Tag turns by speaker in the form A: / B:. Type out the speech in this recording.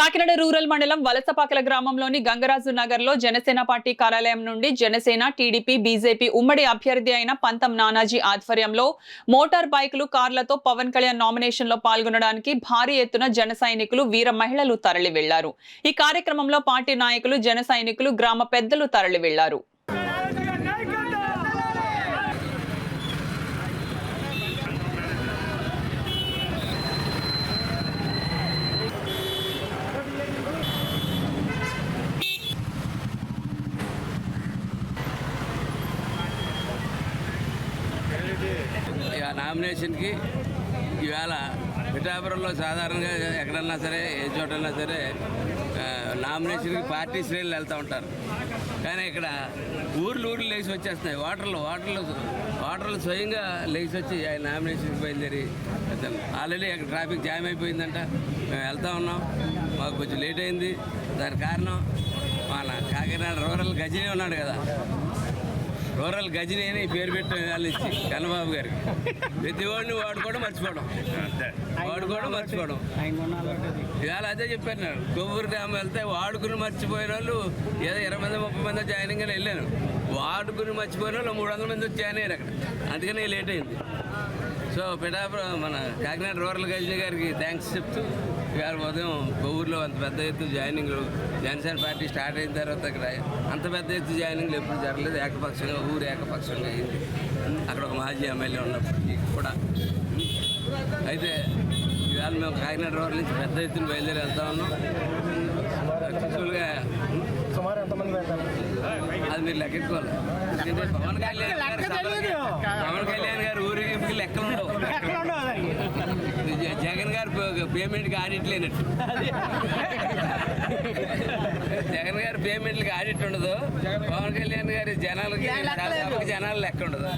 A: Kakinada rural మండలం వలసపాకల గ్రామంలోని గంగరాజు నగర్ లో జనసేన పార్టీ కార్యాలయం నుండి జనసేన, టీడీపీ, బీజేపీ ఉమ్మడి అభ్యర్థి అయిన పంతం నానాజీ ఆధ్వర్యంలో మోటార్ బైకులు, కార్లతో పవన్ కళ్యాణ్ నామినేషన్ లో పాల్గొనడానికి భారీ ఎత్తున జన సైనికులు, వీర మహిళలు తరలి వెళ్లారు. ఈ కార్యక్రమంలో పార్టీ నాయకులు, జన సైనికులు, గ్రామ పెద్దలు తరలి వెళ్లారు.
B: నామినేషన్కి ఇవాళ పిఠాపురంలో సాధారణంగా ఎక్కడన్నా సరే ఏ చోటన్నా సరే నామినేషన్కి పార్టీ శ్రేణులు వెళ్తూ ఉంటారు. కానీ ఇక్కడ ఊర్లు లేచి వచ్చేస్తున్నాయి. ఓటర్లు స్వయంగా లేచి వచ్చి ఆయన నామినేషన్కి బయలుదేరి వెళ్తాను. ఆల్రెడీ అక్కడ ట్రాఫిక్ జామ్ అయిపోయిందంట. మేము వెళ్తూ ఉన్నాం. మాకు కొంచెం లేట్ అయింది. దానికి కారణం మన కాకినాడ రూరల్ గజనీ ఉన్నాడు కదా, రూరల్ గజనీ అని పేరు పెట్టిన వాళ్ళు ఇచ్చి కన్నబాబు గారికి ప్రతి వాడిని వాడుకోవడం మర్చిపోవడం ఇవాళ అదే చెప్పాను. కొవ్వూరు గ్రామం వెళ్తే వాడుకుని మర్చిపోయిన వాళ్ళు ఏదో 20 మంది 30 మంది జాయినింగ్ అని వెళ్ళాను. వాడుకుని మర్చిపోయిన వాళ్ళు 300 మంది వచ్చి జాయిన్ అయ్యారు అక్కడ. అందుకనే లేట్ అయింది. సో పిఠాపురం మన కాకినాడ రూరల్ గజనీ గారికి థ్యాంక్స్ చెప్తూ ఇవాళ ఉదయం కొవ్వూరులో అంత పెద్ద ఎత్తు జాయినింగ్లు జనసేన పార్టీ స్టార్ట్ అయిన తర్వాత అక్కడ అంత పెద్ద ఎత్తు జాయినింగ్లు ఎప్పుడు జరగలేదు. ఏకపక్షంగా ఊరు ఏకపక్షంగా అయింది. అక్కడ ఒక మాజీ ఎమ్మెల్యే ఉన్నప్పటికీ కూడా. అయితే ఇవాళ మేము కాకినాడ రూరల్ నుంచి పెద్ద ఎత్తున బయలుదేరి వెళ్తా ఉన్నాం. యాక్చువల్గా అది మీరు లెక్కెట్టుకోవాలి. పవన్ కళ్యాణ్ గారు ఊరికి లెక్కలు ఉండవు. జగన్ గారు పేమెంట్కి ఆడిట్ లేనట్టు. జగన్ గారి పేమెంట్లకి ఆడిట్ ఉండదు. పవన్ కళ్యాణ్ గారి జనాలకి జనాలు లెక్క ఉండదు.